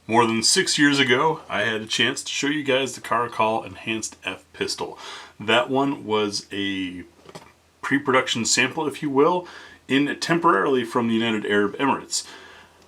More than 6 years ago, I had a chance to show you guys the Caracal Enhanced F pistol. That one was a pre-production sample, if you will, in temporarily from the United Arab Emirates.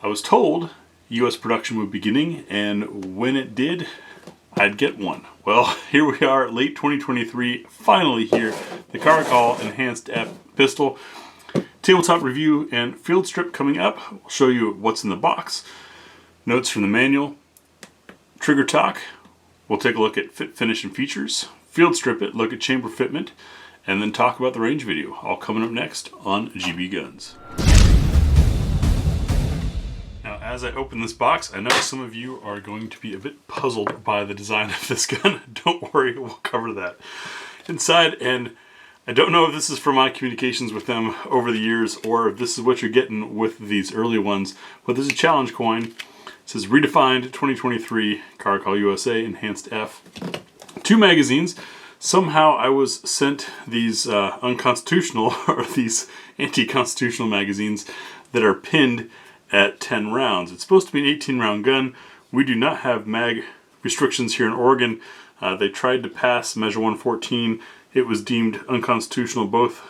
I was told US production would be beginning, and when it did, I'd get one. Well, here we are, late 2023, finally here, the Caracal Enhanced F pistol. Tabletop review and field strip coming up. I'll show you what's in the box. Notes from the manual, trigger talk, we'll take a look at fit, finish, and features, field strip it, look at chamber fitment, and then talk about the range video. All coming up next on GBGuns. Now, as I open this box, I know some of you are going to be a bit puzzled by the design of this gun. Don't worry, we'll cover that. Inside, and I don't know if this is from my communications with them over the years or if this is what you're getting with these early ones, but there's a challenge coin. It says Redefined 2023 Caracal USA Enhanced F. 2 magazines. Somehow I was sent these unconstitutional or these anti-constitutional magazines that are pinned at 10 rounds. It's supposed to be an 18 round gun. We do not have mag restrictions here in Oregon. They tried to pass Measure 114. It was deemed unconstitutional, both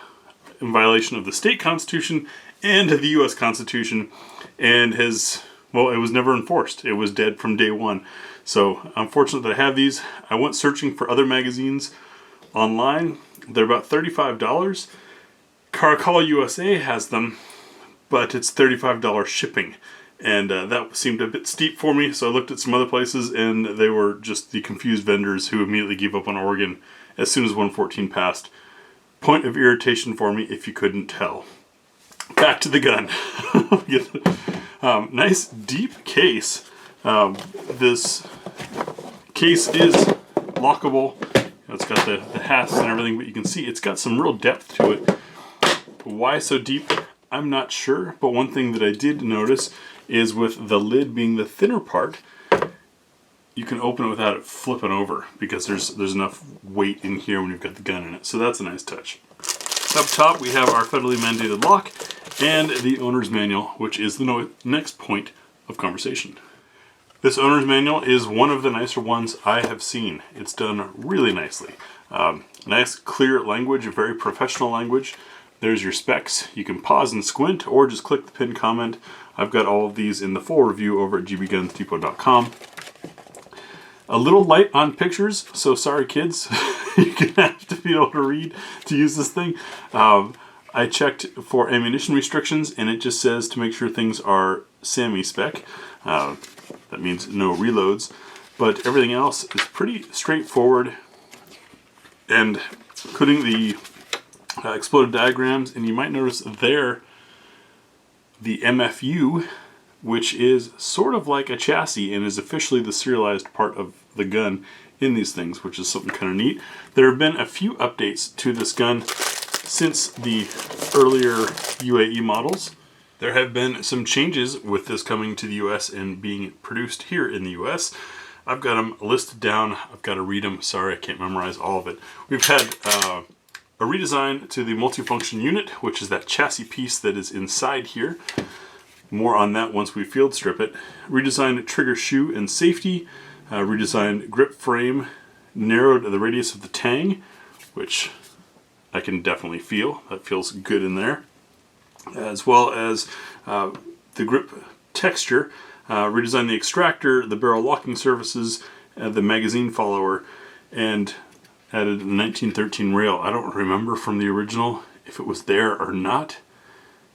in violation of the state constitution and the US Constitution, and well, it was never enforced. It was dead from day one. So I'm fortunate that I have these. I went searching for other magazines online. They're about $35. Caracal USA has them, but it's $35 shipping. And that seemed a bit steep for me, so I looked at some other places, and they were just the confused vendors who immediately gave up on Oregon as soon as 114 passed. Point of irritation for me if you couldn't tell. Back to the gun. Nice deep case. This case is lockable. It's got the hasps and everything, but you can see it's got some real depth to it. Why so deep? I'm not sure, but one thing that I did notice is with the lid being the thinner part, you can open it without it flipping over because there's enough weight in here when you've got the gun in it. So that's a nice touch. Up top we have our federally mandated lock and the owner's manual, which is the next point of conversation. This owner's manual is one of the nicer ones I have seen. It's done really nicely. Nice clear language, very professional language. There's your specs. You can pause and squint or just click the pinned comment. I've got all of these in the full review over at gbgunsdepot.com. A little light on pictures, so sorry kids. You're going to have to be able to read to use this thing. I checked for ammunition restrictions, and it just says to make sure things are SAMI spec. That means no reloads. But everything else is pretty straightforward. And including the exploded diagrams, and you might notice there the MFU, which is sort of like a chassis and is officially the serialized part of the gun in these things, which is something kind of neat. There have been a few updates to this gun since the earlier UAE models. There have been some changes with this coming to the US and being produced here in the US. I've got them listed down. I've got to read them. Sorry, I can't memorize all of it. We've had a redesign to the multifunction unit, which is that chassis piece that is inside here. More on that once we field strip it. Redesigned trigger shoe and safety. Redesigned grip frame. Narrowed the radius of the tang, which I can definitely feel. That feels good in there. As well as the grip texture. Redesigned the extractor, the barrel locking surfaces, the magazine follower, and added a 1913 rail. I don't remember from the original if it was there or not.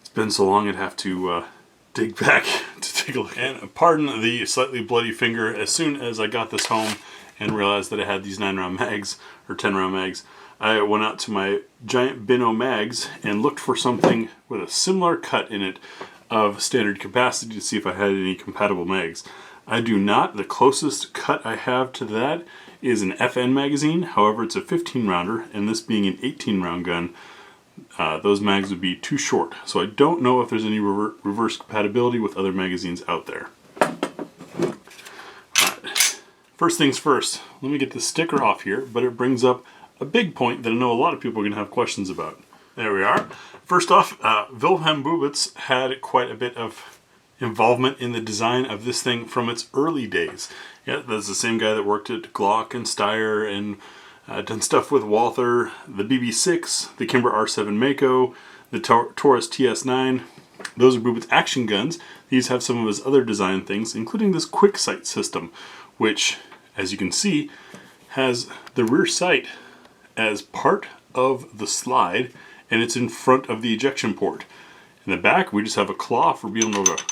It's been so long I'd have to dig back to take a look. And pardon the slightly bloody finger. As soon as I got this home and realized that I had these 9-round mags, or 10-round mags, I went out to my giant bin o' mags and looked for something with a similar cut in it of standard capacity to see if I had any compatible mags. I do not. The closest cut I have to that is an FN magazine. However, it's a 15 rounder, and this being an 18 round gun, those mags would be too short. So I don't know if there's any reverse compatibility with other magazines out there. Alright, first things first, let me get the sticker off here, but it brings up a big point that I know a lot of people are going to have questions about. There we are. First off, Wilhelm Bubitz had quite a bit of involvement in the design of this thing from its early days. Yeah, that's the same guy that worked at Glock and Steyr and done stuff with Walther, the BB6, the Kimber R7 Mako, the Taurus TS9. Those are Bubit's action guns. These have some of his other design things, including this quick sight system, which, as you can see, has the rear sight as part of the slide, and it's in front of the ejection port. In the back, we just have a claw for being able to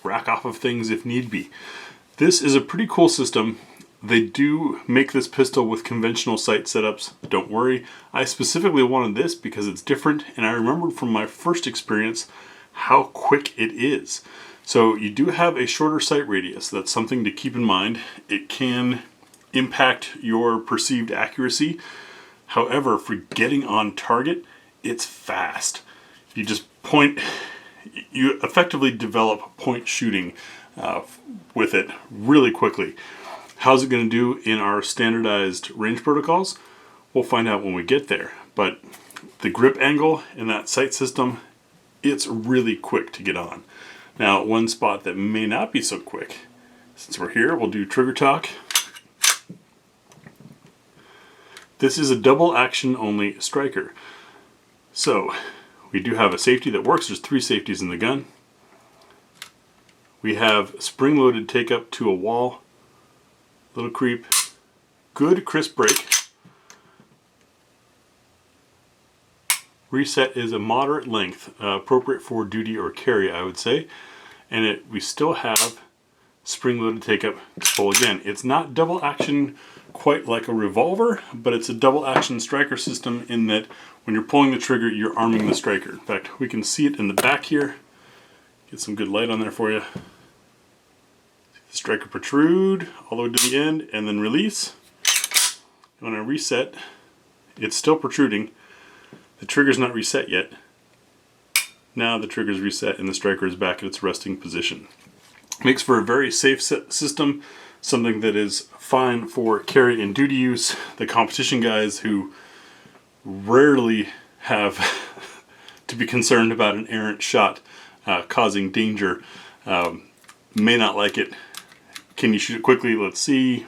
rack off of things if need be. This is a pretty cool system. They do make this pistol with conventional sight setups. Don't worry. I specifically wanted this because it's different, and I remembered from my first experience how quick it is. So you do have a shorter sight radius. That's something to keep in mind. It can impact your perceived accuracy. However, for getting on target, it's fast. You just point, you effectively develop point shooting with it really quickly. How's it going to do in our standardized range protocols? We'll find out when we get there. But the grip angle in that sight system, it's really quick to get on. Now, one spot that may not be so quick, since we're here, we'll do trigger talk. This is a double action only striker. So, we do have a safety that works. There's 3 safeties in the gun. We have spring-loaded take up to a wall. Little creep. Good crisp break. Reset is a moderate length, appropriate for duty or carry, I would say. And we still have spring-loaded take up to pull again. It's not double action quite like a revolver, but it's a double action striker system in that when you're pulling the trigger, you're arming the striker. In fact, we can see it in the back here. Get some good light on there for you. The striker protrude all the way to the end and then release. When I reset, it's still protruding. The trigger's not reset yet. Now the trigger's reset and the striker is back at its resting position. Makes for a very safe system, something that is fine for carry and duty use. The competition guys who rarely have to be concerned about an errant shot causing danger may not like it. Can you shoot it quickly? Let's see.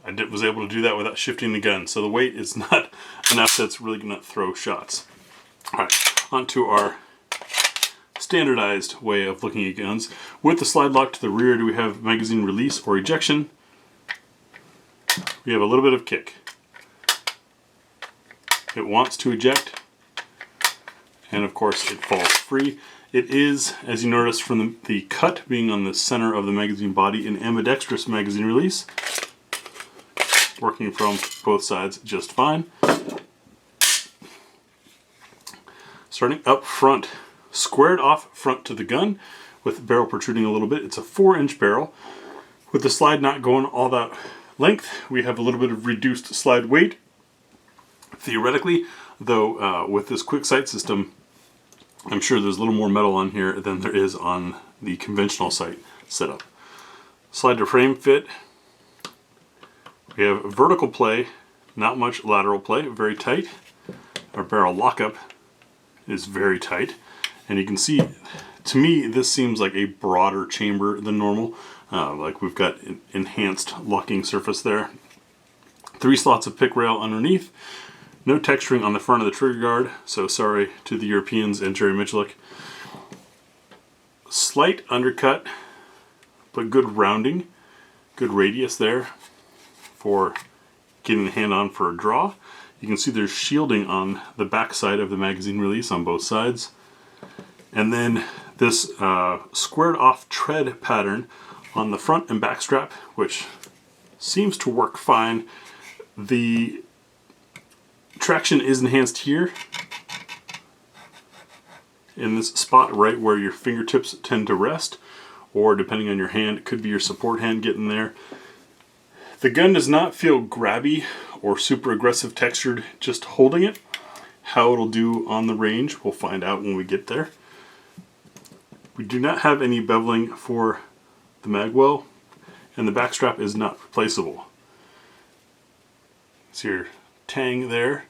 I was able to do that without shifting the gun, so the weight is not enough that's really going to throw shots. Alright, on to our standardized way of looking at guns. With the slide lock to the rear, do we have magazine release or ejection? We have a little bit of kick. It wants to eject, and of course it falls free. It is, as you notice from the cut being on the center of the magazine body, an ambidextrous magazine release. Working from both sides just fine. Starting up front, squared off front to the gun with the barrel protruding a little bit. It's a 4-inch barrel. With the slide not going all that length, we have a little bit of reduced slide weight. Theoretically, though, with this quick sight system, I'm sure there's a little more metal on here than there is on the conventional sight setup. Slide to frame fit. We have vertical play, not much lateral play, very tight. Our barrel lockup is very tight. And you can see, to me, this seems like a broader chamber than normal. Like we've got an enhanced locking surface there. 3 slots of pick rail underneath. No texturing on the front of the trigger guard, so sorry to the Europeans and Jerry Miculek. Slight undercut, but good rounding, good radius there for getting the hand on for a draw. You can see there's shielding on the back side of the magazine release on both sides. And then this squared off tread pattern on the front and back strap, which seems to work fine. The traction is enhanced here in this spot right where your fingertips tend to rest, or depending on your hand, it could be your support hand getting there. The gun does not feel grabby or super aggressive textured just holding it. How it'll do on the range, we'll find out when we get there. We do not have any beveling for the magwell, and the back strap is not replaceable. See your tang there,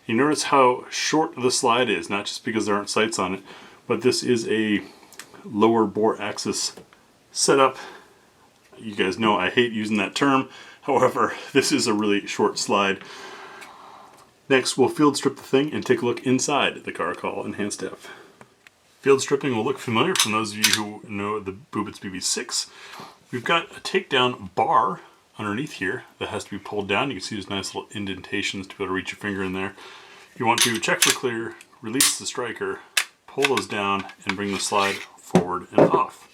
You notice how short the slide is, not just because there aren't sights on it, but this is a lower bore axis setup. You guys know I hate using that term. However, this is a really short slide. Next, we'll field strip the thing and take a look inside the Caracal Enhanced F. Field stripping will look familiar from those of you who know the Boobits BB6. We've got a takedown bar underneath here that has to be pulled down. You can see there's nice little indentations to be able to reach your finger in there. You want to check for clear, release the striker, pull those down, and bring the slide forward and off.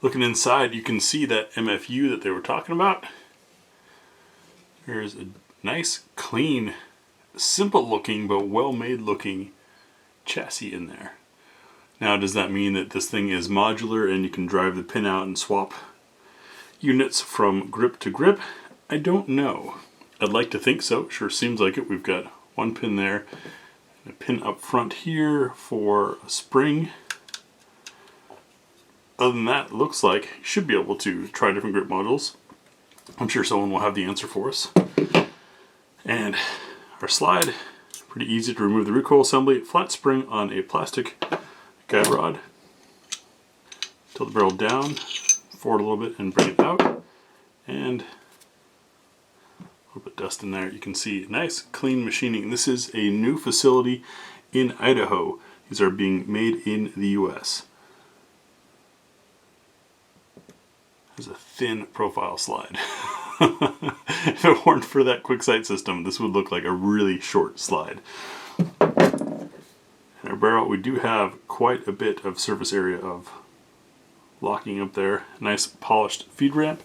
Looking inside, you can see that MFU that they were talking about. There's a nice, clean, simple looking, but well-made looking chassis in there. Now, does that mean that this thing is modular and you can drive the pin out and swap units from grip to grip? I don't know. I'd like to think so. Sure seems like it. We've got one pin there, and a pin up front here for a spring. Other than that, it looks like you should be able to try different grip modules. I'm sure someone will have the answer for us. And our slide, pretty easy to remove the recoil assembly. Flat spring on a plastic guide rod. Tilt the barrel down, forward a little bit, and bring it out. And a little bit of dust in there. You can see nice, clean machining. This is a new facility in Idaho. These are being made in the US. There's a thin profile slide. If it weren't for that quick sight system, this would look like a really short slide. In our barrel, we do have quite a bit of surface area of locking up there. Nice polished feed ramp.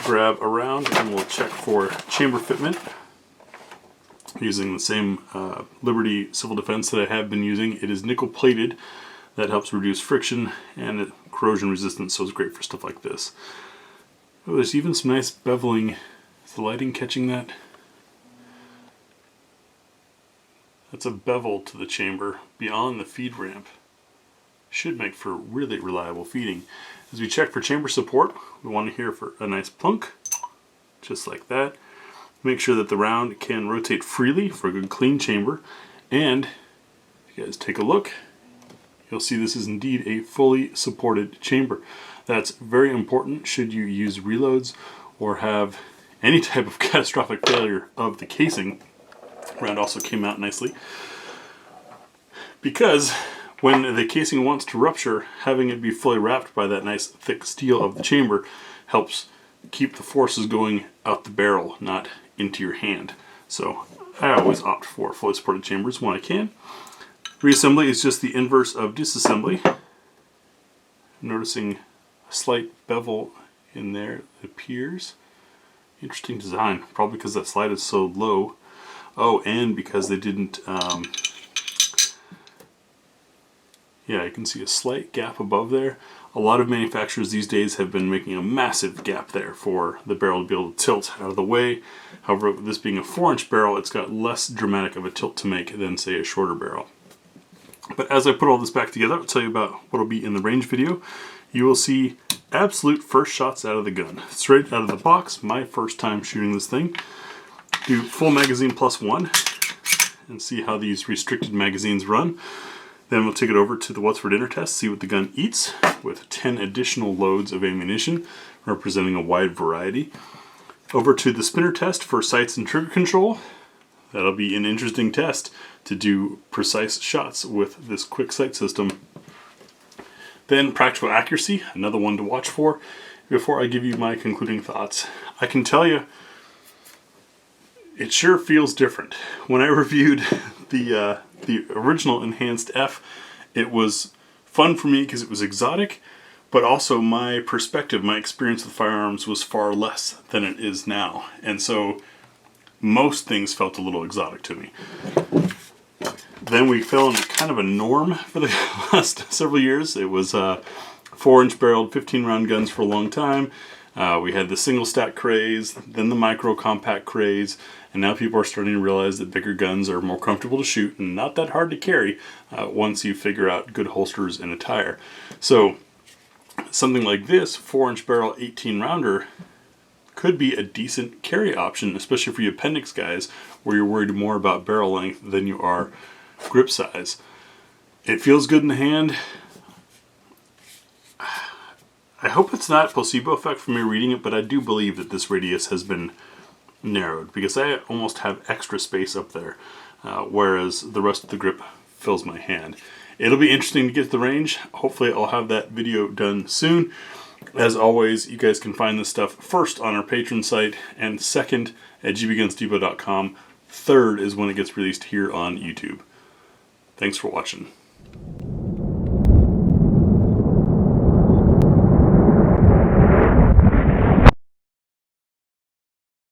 Grab around and we'll check for chamber fitment using the same Liberty Civil Defense that I have been using. It is nickel plated. That helps reduce friction and corrosion resistance, so it's great for stuff like this. Oh, there's even some nice beveling. Is the lighting catching that? That's a bevel to the chamber beyond the feed ramp. Should make for really reliable feeding. As we check for chamber support, we want to hear for a nice plunk, just like that. Make sure that the round can rotate freely for a good clean chamber. And if you guys take a look, you'll see this is indeed a fully supported chamber. That's very important should you use reloads or have any type of catastrophic failure of the casing. Round also came out nicely, because when the casing wants to rupture, having it be fully wrapped by that nice thick steel of the chamber helps keep the forces going out the barrel, not into your hand. So I always opt for fully supported chambers when I can. Reassembly is just the inverse of disassembly. I'm noticing a slight bevel in there, it appears. Interesting design, probably because that slide is so low. Oh, and because they didn't, yeah, you can see a slight gap above there. A lot of manufacturers these days have been making a massive gap there for the barrel to be able to tilt out of the way. However, this being a 4-inch barrel, it's got less dramatic of a tilt to make than, say, a shorter barrel. But as I put all this back together, I'll tell you about what will be in the range video. You will see absolute first shots out of the gun. Straight out of the box, my first time shooting this thing. Do full magazine plus 1 and see how these restricted magazines run. Then we'll take it over to the What's for Dinner test, see what the gun eats, with 10 additional loads of ammunition, representing a wide variety. Over to the spinner test for sights and trigger control. That'll be an interesting test to do precise shots with this quick sight system. Then practical accuracy, another one to watch for. Before I give you my concluding thoughts, I can tell you it sure feels different. When I reviewed the original Enhanced F, it was fun for me because it was exotic, but also my perspective, my experience with firearms was far less than it is now. And so most things felt a little exotic to me. Then we fell into kind of a norm for the last several years. It was 4-inch barreled 15-round guns for a long time. We had the single stack craze, then the micro compact craze, and now people are starting to realize that bigger guns are more comfortable to shoot and not that hard to carry once you figure out good holsters and attire. So something like this 4-inch barrel 18-rounder could be a decent carry option, especially for you appendix guys where you're worried more about barrel length than you are grip size. It feels good in the hand. I hope it's not a placebo effect from me reading it, but I do believe that this radius has been narrowed because I almost have extra space up there, whereas the rest of the grip fills my hand. It'll be interesting to get to the range. Hopefully I'll have that video done soon. As always, you guys can find this stuff first on our Patreon site, and second at GBGunsDepot.com. Third is when it gets released here on YouTube. Thanks for watching.